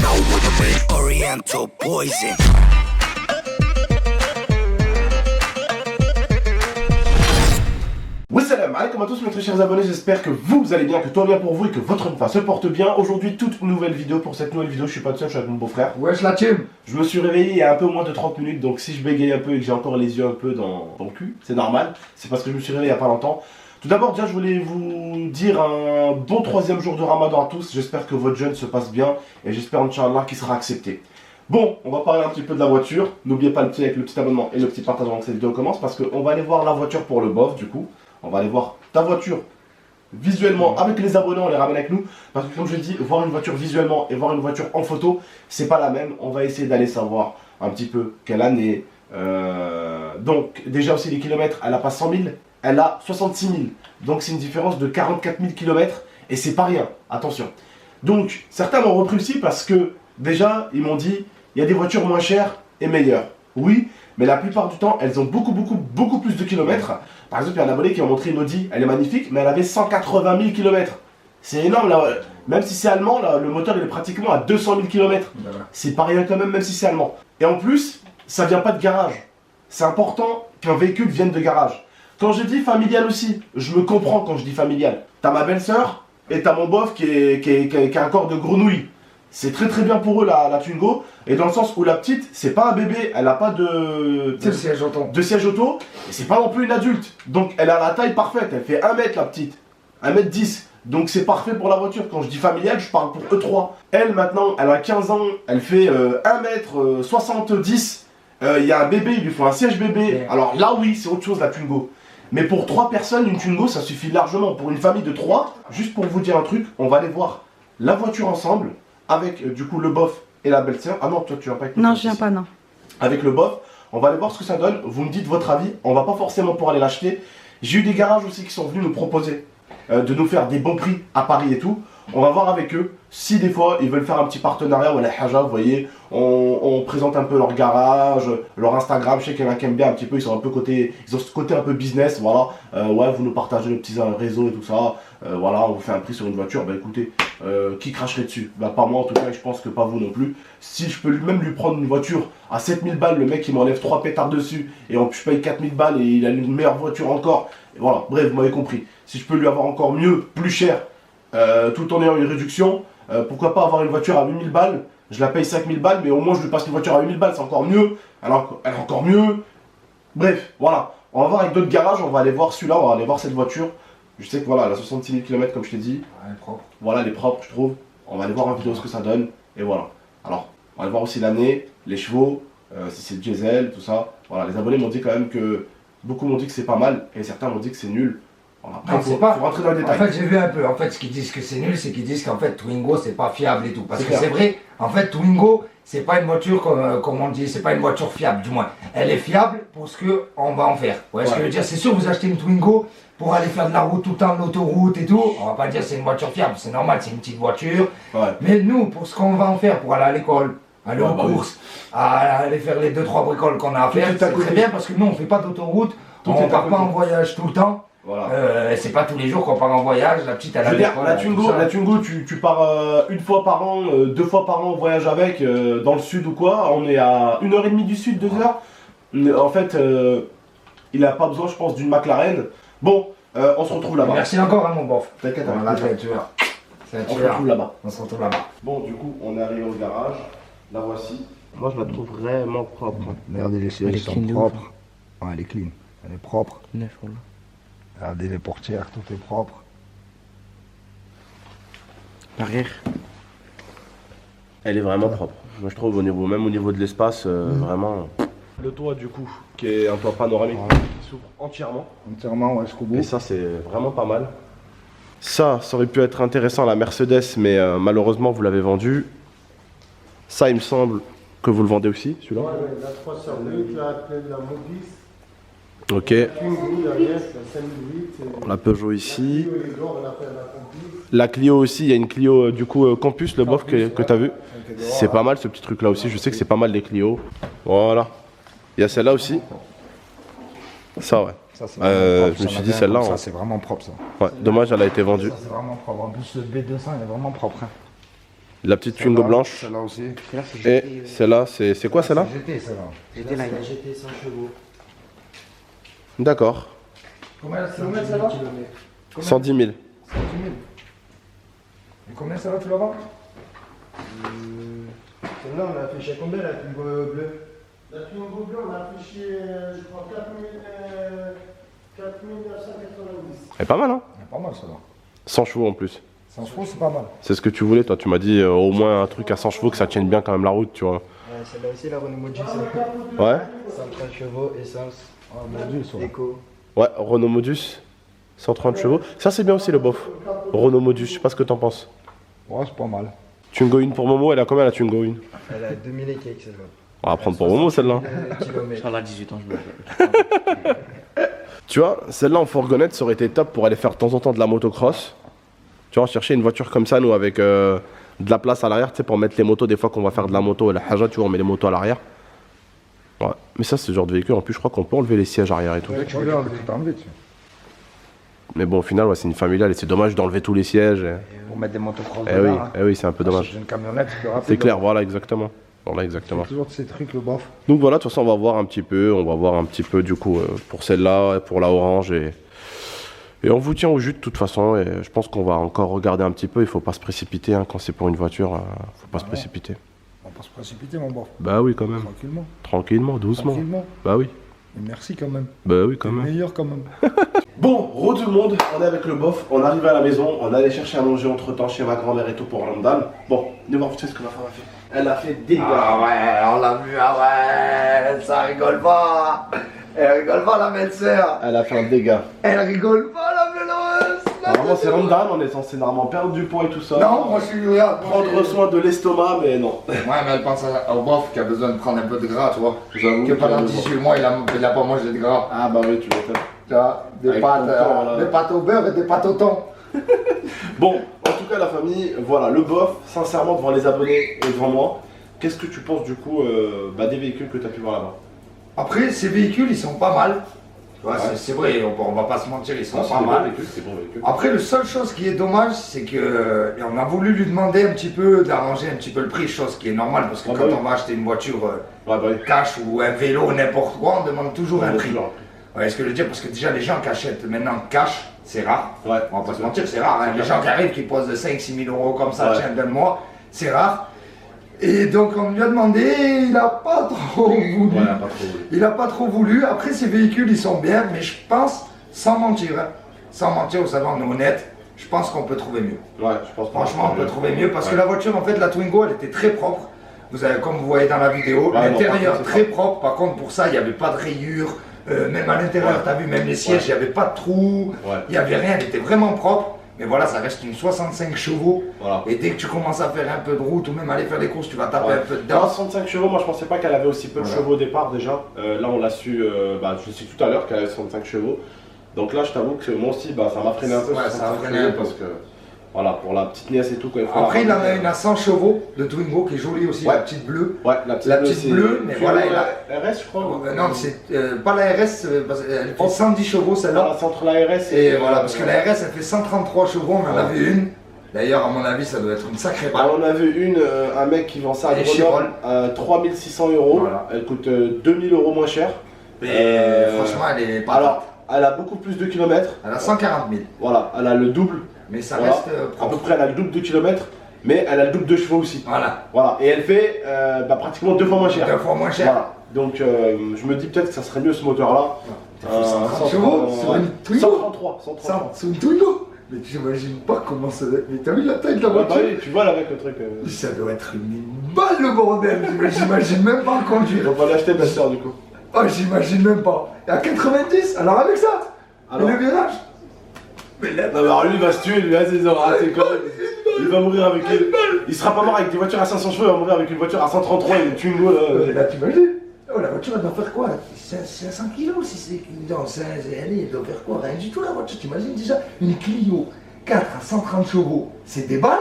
know what I mean. Oriental poison. Wassalam alaikum à tous mes très chers abonnés, j'espère que vous allez bien, que tout va bien pour vous et que votre femme se porte bien. Aujourd'hui, toute nouvelle vidéo. Pour cette nouvelle vidéo, je suis pas tout seul, je suis avec mon beau-frère. Wesh la team. Je me suis réveillé il y a un peu moins de 30 minutes, donc si je bégaye un peu et que j'ai encore les yeux un peu dans le cul, c'est normal. C'est parce que je me suis réveillé il y a pas longtemps. Tout d'abord, déjà, je voulais vous dire un bon troisième jour de Ramadan à tous. J'espère que votre jeûne se passe bien et j'espère, Inch'Allah, qu'il sera accepté. Bon, on va parler un petit peu de la voiture. N'oubliez pas le petit avec le petit abonnement et le petit partage avant que cette vidéo commence parce qu'on va aller voir la voiture pour le bof du coup. On va aller voir ta voiture visuellement avec les abonnés, on les ramène avec nous. Parce que comme je dis, voir une voiture visuellement et voir une voiture en photo, c'est pas la même. On va essayer d'aller savoir un petit peu quelle année. Donc déjà aussi les kilomètres, elle a pas 100 000, elle a 66 000. Donc c'est une différence de 44 000 kilomètres et c'est pas rien, attention. Donc certains m'ont repris aussi parce que déjà ils m'ont dit, il y a des voitures moins chères et meilleures. Oui, mais la plupart du temps, elles ont beaucoup plus de kilomètres. Par exemple, il y a un abonné qui m'a montré une Audi, elle est magnifique, mais elle avait 180 000 kilomètres. C'est énorme, là. Même si c'est allemand, là, le moteur il est pratiquement à 200 000 kilomètres. C'est pas rien quand même si c'est allemand. Et en plus, ça vient pas de garage. C'est important qu'un véhicule vienne de garage. Quand je dis familial aussi, je me comprends quand je dis familial. T'as ma belle-sœur et t'as mon bof qui a un corps de grenouille. C'est très bien pour eux la Twingo, et dans le sens où la petite, c'est pas un bébé, elle a pas de siège auto, et c'est pas non plus une adulte. Donc elle a la taille parfaite, elle fait 1 mètre la petite, 1 mètre 10. Donc c'est parfait pour la voiture. Quand je dis familial, je parle pour E3. Elle maintenant, elle a 15 ans, elle fait 1 mètre 70. Il y a un bébé, il lui faut un siège bébé. Alors là oui, c'est autre chose la Twingo. Mais pour 3 personnes, une Twingo, ça suffit largement. Pour une famille de 3, juste pour vous dire un truc, on va aller voir la voiture ensemble. Avec du coup le bof et la belle-sœur. Ah non, toi tu viens pas avec nous. Non, je viens pas, non. Avec le bof, on va aller voir ce que ça donne. Vous me dites votre avis. On va pas forcément pour aller l'acheter. J'ai eu des garages aussi qui sont venus nous proposer de nous faire des bons prix à Paris et tout. On va voir avec eux si des fois ils veulent faire un petit partenariat ou la haja, vous voyez. On présente un peu leur garage, leur Instagram. Je sais qu'il y en a qui aiment bien un petit peu. Ils sont un peu ils ont ce côté un peu business, voilà. Ouais, vous nous partagez le petit réseau et tout ça. Voilà, on vous fait un prix sur une voiture. Bah écoutez, qui cracherait dessus? Bah pas moi en tout cas, et je pense que pas vous non plus. Si je peux même lui prendre une voiture à 7000 balles, le mec il m'enlève 3 pétards dessus et je paye 4000 balles et il a une meilleure voiture encore. Et voilà, bref, vous m'avez compris. Si je peux lui avoir encore mieux, plus cher, tout en ayant une réduction, pourquoi pas avoir une voiture à 8000 balles, je la paye 5000 balles, mais au moins je lui passe une voiture à 8000 balles, c'est encore mieux. Alors elle est encore mieux. Bref, voilà. On va voir avec d'autres garages, on va aller voir celui-là, on va aller voir cette voiture. Je sais que voilà, elle a 66 000 km comme je t'ai dit. Elle est propre. Voilà, elle est propre, je trouve. On va aller voir en vidéo ce que ça donne. Et voilà. Alors, on va aller voir aussi l'année, les chevaux, si c'est diesel, tout ça. Voilà, les abonnés m'ont dit quand même que beaucoup m'ont dit que c'est pas mal et certains m'ont dit que c'est nul. Voilà, après, il faut rentrer dans les détails. En fait, j'ai vu un peu. En fait, ce qu'ils disent que c'est nul, c'est qu'ils disent qu'en fait, Twingo, c'est pas fiable et tout. Parce que c'est vrai, en fait, Twingo, c'est pas une voiture comme on dit, c'est pas une voiture fiable, du moins. Elle est fiable pour ce qu'on va en faire. Vous voyez ce que je veux dire? C'est sûr, vous achetez une Twingo pour aller faire de la route tout le temps, de l'autoroute et tout. On va pas dire c'est une voiture fiable, c'est normal, c'est une petite voiture. Mais nous, pour ce qu'on va en faire, pour aller à l'école, aller aux courses, aller faire les 2-3 bricoles qu'on a à faire, c'est très bien parce que nous, on fait pas d'autoroute, on part pas en voyage tout le temps. Voilà. C'est pas tous les jours qu'on part en voyage, la petite elle a la Twingo, tu pars une fois par an, 2 fois par an en voyage avec, dans le sud ou quoi. On est à 1h30 du sud, 2 heures. En fait, il a pas besoin, je pense, d'une McLaren. Bon, on se retrouve là-bas. Merci encore à mon bof. T'inquiète, on se retrouve là-bas. On se retrouve là-bas. Bon, du coup, on est arrivé au garage. La voici. Moi, je la trouve vraiment propre. Regardez les sièges, sont propres. Ouais, elle est clean. Elle est propre. Regardez les portières, tout est propre. L'arrière. Elle est vraiment propre. Moi, je trouve même au niveau de l'espace, vraiment. Le toit, du coup, qui est un toit panoramique, qui s'ouvre entièrement. Entièrement, ouais, jusqu'au bout. Et ça, c'est vraiment pas mal. Ça aurait pu être intéressant, la Mercedes, mais malheureusement, vous l'avez vendu. Ça, il me semble que vous le vendez aussi, celui-là. Ouais, la 308, la Modis. Ok. La Peugeot ici. La Clio aussi, il y a une Clio du coup Campus, le bof que tu as vu. C'est pas mal ce petit truc là aussi, je sais que c'est pas mal des Clio. Voilà. Il y a celle-là aussi. Ça ouais. Ça, je me suis dit celle-là. Ça c'est vraiment propre ça. Ouais, dommage elle a été vendue. Ça c'est vraiment propre. En plus le B200 il est vraiment propre. Hein. La petite Twingo blanche. Celle-là aussi. Et celle-là, c'est quoi celle-là? GT, celle-là. C'était la GT 100 chevaux. D'accord. Combien celle-là? 110 000. 110 000. Et combien celle-là tu la vends? Celle-là, on a affiché combien la Twingo bleue? La Twingo bleue, on a affiché, je crois, 4 990. Elle est pas mal, hein? Pas mal celle-là. 100 chevaux en plus. 100 chevaux, c'est pas mal. C'est ce que tu voulais, toi. Tu m'as dit au moins un truc à 100 chevaux que ça tienne bien quand même la route, tu vois. Celle-là aussi, la Renault Modus. Ouais. 130 chevaux, essence, éco. Ouais, Renault Modus. 130 chevaux. Ça, c'est bien aussi le bof. Renault Modus, je sais pas ce que t'en penses. Ouais, c'est pas mal. Twingo 1 pour Momo, elle a combien la Twingo 1? Elle a 2000 et quelques, celle-là. On va prendre pour Momo celle-là. Kilomètres. Charles a 18 ans, je me Tu vois, celle-là en fourgonnette, ça aurait été top pour aller faire de temps en temps de la motocross. Tu vois, chercher une voiture comme ça, nous, avec de la place à l'arrière, tu sais, pour mettre les motos, des fois qu'on va faire de la moto et la haja, tu vois, on met les motos à l'arrière. Ouais, mais ça, c'est ce genre de véhicule, en plus, je crois qu'on peut enlever les sièges arrière et tout. Tu peux l'enlever, tout enlever dessus. Mais bon, au final, ouais, c'est une familiale et c'est dommage d'enlever tous les sièges. Pour mettre des motocross Eh oui, dedans, hein. eh oui, c'est un peu dommage. C'est une camionnette, c'est plus rapide. C'est clair, voilà, exactement. Voilà, exactement. C'est toujours de ces trucs, le bof. Donc voilà, de toute façon, on va voir un petit peu du coup pour celle-là, pour la orange et on vous tient au jus de toute façon. Et je pense qu'on va encore regarder un petit peu. Il faut pas se précipiter hein, quand c'est pour une voiture. Faut pas se précipiter. On va pas se précipiter, mon bof. Bah oui, quand même. Tranquillement. Tranquillement, doucement. Tranquillement. Bah oui. Et merci quand même. Bah oui, quand même. Meilleur quand même. Bon, re tout le monde, on est avec le bof, on arrive à la maison, on allait chercher à manger entre temps chez ma grand-mère et tout pour Ramadan. Bon, venez voir ce que ma femme a fait. Elle a fait des gars. Ah ouais, on l'a vu, ah ouais, ça rigole pas. Elle rigole pas, la belle-sœur. Elle a fait un dégât. Elle rigole pas, la belle-heureuse. Normalement, c'est Ramadan, on est censé normalement perdre du poids et tout ça. Non, moi je suis là. Prendre soin de l'estomac, mais non. Ouais, mais elle pense au bof qui a besoin de prendre un peu de gras, tu vois. J'avoue Que pendant que- 18 mois, il a pas mangé de gras. Ah bah oui, tu m'étonnes. Tu vois, des Avec pâtes, ton corps, là. des pâtes au beurre et des pâtes au thon. Bon, en tout cas la famille, voilà, le bof, sincèrement devant les abonnés et devant moi, qu'est-ce que tu penses du coup des véhicules que tu as pu voir là-bas? Après, ces véhicules, ils sont pas mal. Tu vois, Ouais. c'est vrai, on va pas se mentir, ils sont Non, c'est pas des bons mal. véhicules, c'est des bons véhicules. Après, la seule chose qui est dommage, c'est que on a voulu lui demander un petit peu d'arranger un petit peu le prix, chose qui est normale parce que Ah bah quand oui. on va acheter une voiture Ouais, bah oui. cash ou un vélo, n'importe quoi, on demande toujours un Ouais, prix. toujours Ouais, ce que je veux dire, parce que déjà les gens qui achètent maintenant cash, c'est rare. Ouais. On va pas se mentir, c'est rare. Hein. Les gens qui arrivent, qui posent 5-6 000 euros comme ça, Ouais. tiens, donne-moi, c'est rare. Et donc on lui a demandé, il a pas trop voulu. Ouais, pas trop. Oui. Il a pas trop voulu. Après, ces véhicules, ils sont bien, mais je pense, sans mentir, vous savez, on est honnête, je pense qu'on peut trouver mieux. Ouais, je pense pas. Franchement, on peut trouver mieux parce que Ouais. la voiture, en fait, la Twingo, elle était très propre. Vous avez, comme vous voyez dans la vidéo, Ouais, non, l'intérieur par contre, c'est très propre. Par contre, pour ça, il n'y avait pas de rayures. Même à l'intérieur, Ouais. tu as vu, même les sièges, il n'y avait pas de trous. Ouais. Il n'y avait rien, elle était vraiment propre. Mais voilà, ça reste une 65 chevaux. Voilà. Et dès que tu commences à faire un peu de route ou même aller faire les courses, tu vas taper Ouais. un peu Non, dedans. 65 chevaux, moi je pensais pas qu'elle avait aussi peu de Voilà. chevaux au départ déjà. Là on l'a su, je l'ai su tout à l'heure qu'elle avait 65 chevaux. Donc là je t'avoue que moi aussi ça m'a freiné un peu. Ouais, ça a 65 freiné chevaux, un peu. parce que voilà, pour la petite nièce et tout. Quand il faut la Après, il en a ramener, une à 100 chevaux de Twingo qui est jolie aussi, Ouais. la petite bleue. Ouais, La petite bleue, mais voilà, elle a- RS je crois. Non, c'est pas la RS, parce qu'elle fait 110 chevaux celle-là. Voilà, c'est entre la RS Et voilà, parce que la RS elle fait 133 chevaux, on en Ouais. avait une. D'ailleurs, à mon avis, ça doit être une sacrée Ah, balle. on a vu un mec qui vend ça à Et Grenoble à 3600 euros. Voilà. Elle coûte 2000 euros moins cher. Et Euh, franchement, elle est pas. Alors, elle a beaucoup plus de kilomètres. Elle a 140 000. Voilà, elle a le double. Mais ça Voilà. reste À peu propre. près, elle a le double de kilomètres. Mais elle a le double de chevaux aussi. Voilà. Voilà, et elle fait pratiquement 2 fois moins cher. 2 fois moins cher. Voilà. Donc je me dis peut-être que ça serait mieux ce moteur-là. Ça fait 130 chevaux sur une Twingo. 133, 133. Ça, c'est une Twingo. Mais tu imagines pas comment ça doit être. Mais t'as vu la taille de la Ouais, bah voiture? oui, tu vois là avec le truc. Ça doit être une balle le bordel. J'imagine même pas le conduire. On va l'acheter ta soeur du coup. Oh, j'imagine même pas. Et à 90, alors avec ça. Alors. Et le virage. Mais là, Non, mais alors lui il va se tuer, lui, vas-y, il aura raté quoi. Il va mourir avec une. Il sera pas mort avec des voitures à 500 chevaux, il va mourir avec une voiture à 133 et une Twingo là. là, t'imagines? Oh, la voiture, elle doit faire quoi? 500 kilos si c'est. Non, elle doit faire quoi? Rien du tout, la voiture. T'imagines déjà une Clio 4 à 130 chevaux, c'est des balles?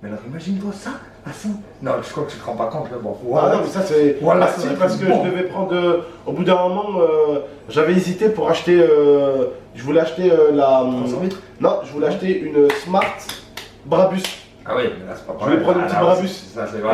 Mais alors, imagine-toi ça à 100. Non, je crois que tu te rends pas compte, mais bon. Ah non, mais ça c'est. Voilà, Ah, ça si, va être parce que bon. je devais prendre. Au bout d'un moment, j'avais hésité pour acheter. Je voulais acheter la. 300 litres. Non, je voulais acheter une Smart Brabus. Ah oui, mais là c'est pas Je voulais prendre une petite Brabus.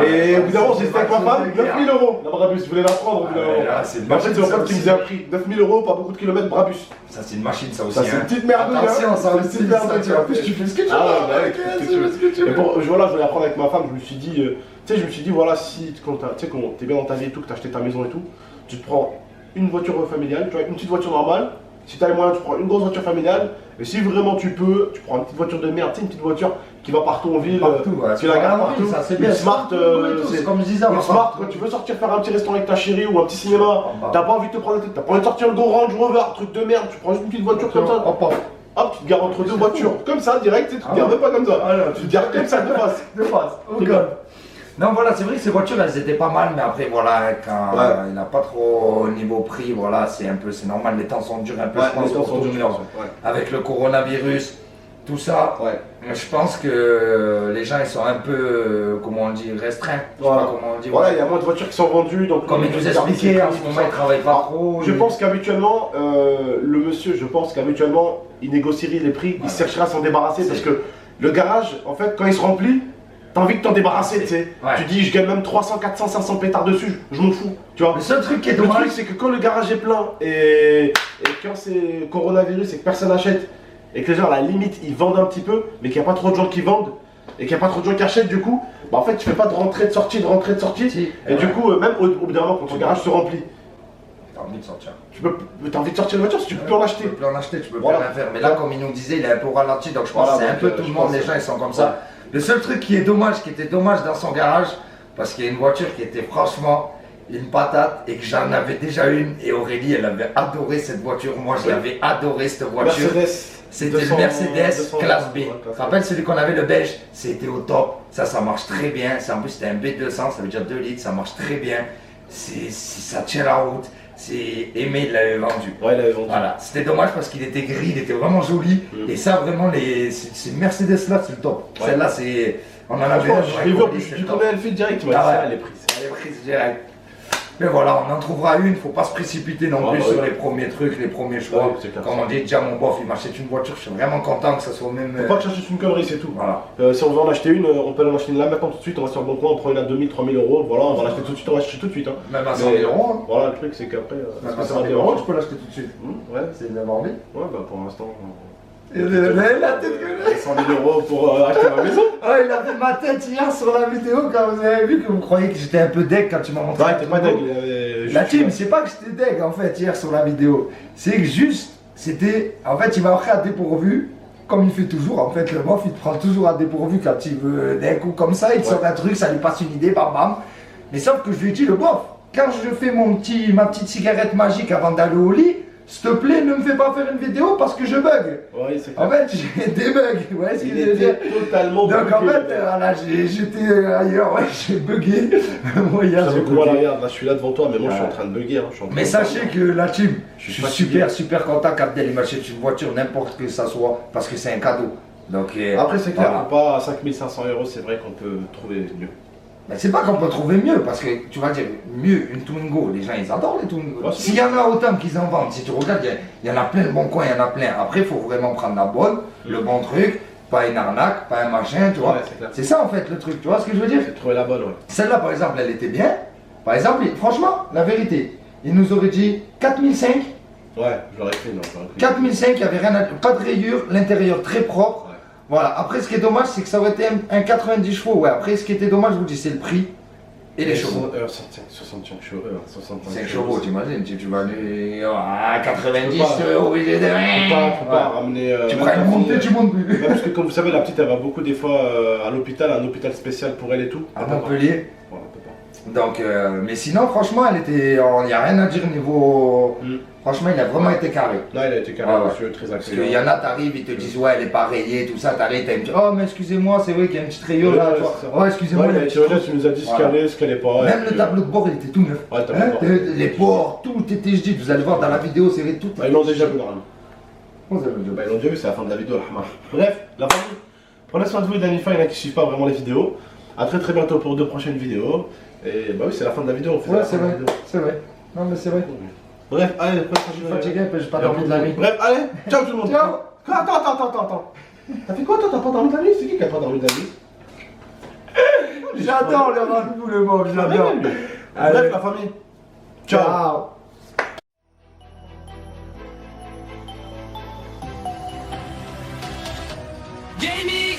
Et au bout d'un moment, j'ai dit avec ma femme, 9000 €. La Brabus, je voulais la prendre au bout d'un moment. Mais après, c'est mon pote qui me disait un prix. 9000 €, pas beaucoup de kilomètres, Brabus. Ça, c'est une machine, ça aussi. Ça, c'est une petite merde. Attention, ça aussi. C'est une petite merde. En plus, tu fais ce que tu veux. Ah, bah, avec elle, tu fais ce que tu veux. Et pour, voilà, je voulais apprendre avec ma femme, je me suis dit, voilà, si quand t'es bien dans ta vie et tout, que t'as acheté ta maison et tout, tu te prends une voiture familiale, tu vois, une petite voiture normale. Si t'as les moyens, tu prends une grosse voiture familiale. Et si vraiment tu peux, tu prends une petite voiture de merde, une petite voiture qui va partout en ville. Tu la gardes partout. Ça, c'est bien. Une Smart, c'est comme je disais. une Smart, quand tu veux sortir faire un petit restaurant avec ta chérie ou un petit cinéma, t'as pas envie de te prendre la tête, t'as pas envie de sortir le gros Range Rover, truc de merde, tu prends juste une petite voiture comme ça. Hop, tu te gares entre deux voitures. Comme ça, direct, tu te gares même pas comme ça. Tu te gares comme ça, de face. De face. Non, voilà, c'est vrai que ces voitures, elles étaient pas mal, mais après, voilà, quand il n'a pas trop au niveau prix, voilà, c'est normal, les temps sont durs un peu, je pense, pour tout le monde. Avec le coronavirus, tout ça, je pense que les gens, ils sont un peu, comment on dit, restreints. Je sais pas comment on dit. Voilà, il y a moins de voitures qui sont vendues, donc... Comme il nous expliquait, en ce moment, il travaille pas trop. Je pense qu'habituellement, le monsieur, il négocierait les prix, il chercherait à s'en débarrasser, parce que le garage, en fait, quand il se remplit, t'as envie de t'en débarrasser, tu sais. Tu dis, je gagne même 300, 400, 500 pétards dessus, je m'en fous, tu vois. Le seul truc qui est Le dommage, truc, c'est que quand le garage est plein et quand c'est coronavirus et que personne n'achète et que les gens, à la limite, ils vendent un petit peu, mais qu'il n'y a pas trop de gens qui vendent et qu'il n'y a pas trop de gens qui achètent, du coup, bah en fait, tu fais pas de rentrée, de sortie, Et du coup, même au bout d'un moment, quand ton garage se remplit, t'as envie de sortir. t'as envie de sortir de voiture si tu peux plus en acheter. Tu peux plus en acheter, tu peux plus rien faire. Mais là, comme il nous disait, il est un peu ralenti, donc je pense que c'est un peu tout le monde, les gens, ils sont comme ça. Le seul truc qui était dommage dans son garage, parce qu'il y a une voiture qui était franchement une patate et que j'en avais déjà une et Aurélie elle avait adoré cette voiture, moi je l'avais adoré cette voiture. C'était le Mercedes classe B. Tu te rappelles celui qu'on avait le beige, c'était au top, ça marche très bien, en plus c'était un B200, ça veut dire 2 litres, ça marche très bien, ça tient la route. C'est Aimé, il l'avait vendu. Ouais, il l'avait vendu. Voilà, c'était dommage parce qu'il était gris, il était vraiment joli. Et ça, vraiment, ces Mercedes là, c'est le top. Celle-là, c'est. On en avait un. Je l'ai vu en plus, du combien elle fait direct, tu m'as dit ça, elle est prise. Elle est prise direct. Mais voilà, on en trouvera une, faut pas se précipiter non plus sur les premiers trucs, les premiers choix. Comme on dit, déjà mon bof, il m'achète une voiture, je suis vraiment content que ça soit même. Faut pas que j'achète une connerie, c'est tout. Voilà. Si on veut en acheter une, on peut en acheter une là maintenant tout de suite, on va sur le bon coin, on prend une à 2000, 3000 €, voilà, on va l'acheter tout de suite, on va l'acheter tout de suite. Hein. Même à 100 000 €. Hein. Voilà, le truc c'est qu'après. Même à 100 000 €, tu peux l'acheter tout de suite. Ouais. C'est d'avoir envie. Ouais, bah pour l'instant. La tête que 100 000 € pour acheter ma maison. Ah, il a fait ma tête hier sur la vidéo quand vous avez vu que vous croyez que j'étais un peu deg quand tu m'as montré. Ouais, t'es pas deg, il avait. La team, c'est pas que j'étais deg en fait hier sur la vidéo. C'est que juste, c'était. En fait, il m'a pris à dépourvu, comme il fait toujours. En fait, le bof, il te prend toujours à dépourvu quand il veut d'un coup comme ça. Il te sort un truc, ça lui passe une idée, bam bam. Mais sauf que je lui ai dit, le bof, quand je fais ma petite cigarette magique avant d'aller au lit, s'il te plaît, ne me fais pas faire une vidéo parce que je bug. Ouais, c'est clair. En fait, j'ai des bugs. Vous voyez ce que je veux dire? Totalement bugué. Donc en fait, voilà, j'étais ailleurs, ouais, j'ai bugué. Moi, hier, j'ai bugué. Voilà, regarde, là je suis là devant toi, mais moi je suis en train de bugger. Hein, mais sachez que la team, je suis super content qu'Abdel m'achète une voiture, n'importe que ça soit, parce que c'est un cadeau. Donc, après, c'est clair, voilà. pas à 5500 €, c'est vrai qu'on peut trouver mieux. Mais c'est pas qu'on peut trouver mieux, parce que tu vas dire mieux, une Twingo, les gens ils adorent les Twingo. Ouais, S'il y en a autant qu'ils en vendent, si tu regardes, il y en a plein de bons coins, il y en a plein. Après, il faut vraiment prendre la bonne, le bon truc, pas une arnaque, pas un machin, tu vois. Ouais, c'est ça en fait le truc, tu vois ce que je veux dire? C'est trouver la bonne, ouais. Celle-là par exemple, elle était bien. Par exemple, franchement, la vérité, il nous aurait dit 4005. Ouais, j'aurais fait, non, j'aurais fait. 4005, il n'y avait rien à dire, pas de rayures, l'intérieur très propre. Ouais. Voilà, après ce qui est dommage, c'est que ça aurait été un 90 chevaux. Ouais, après ce qui était dommage, je vous dis, c'est le prix. Et les chevaux. 65 chevaux, 5 chevaux, t'imagines, tu vas aller à 90, obligé de. Tu peux pas ramener. Tu pourrais monter, tu montes plus. Ouais, parce que comme vous savez, la petite elle va beaucoup des fois à l'hôpital, un hôpital spécial pour elle et tout. À Montpellier. Ouais, elle peut pas. Donc, mais sinon, franchement, elle était. Il n'y a rien à dire niveau. Franchement, il a vraiment été carré. Là, il a été carré, monsieur, très Parce accueillant. qu'il y en a, t'arrives, ils te disent, ouais, elle est pas rayée, tout ça, t'arrives, t'as une petite. Oh, mais excusez-moi, c'est vrai qu'il y a une petite rayure là. Oh, excusez-moi, il y a une petite. Tu nous as dit ce qu'elle est pas. Même le tableau de bord, il était tout neuf. Ouais, tableau de bord. Les bords, tout était, je dis, vous allez voir dans la vidéo, c'est tout. Ils l'ont déjà vu, normalement. Ils l'ont déjà vu, c'est la fin de la vidéo, Rahman. Bref, la famille. Prenez soin de vous et d'Anifa, il y en a qui suivent pas vraiment les vidéos. A très bientôt pour 2 prochaines vidéos. Et bah oui, c'est la fin de la vidéo, on fait ouais, c'est vrai, c'est vrai. Non, mais c'est vrai. Bref, allez, je suis fatigué, j'ai pas dormi de la nuit. Bref, allez, ciao tout le monde. Ciao. Attends. T'as fait quoi toi? T'as pas dormi de la nuit? C'est qui a pas dormi de la nuit? J'adore le rendez-vous, le mot, j'adore. Bref, la famille. Ciao. Ciao. Jamie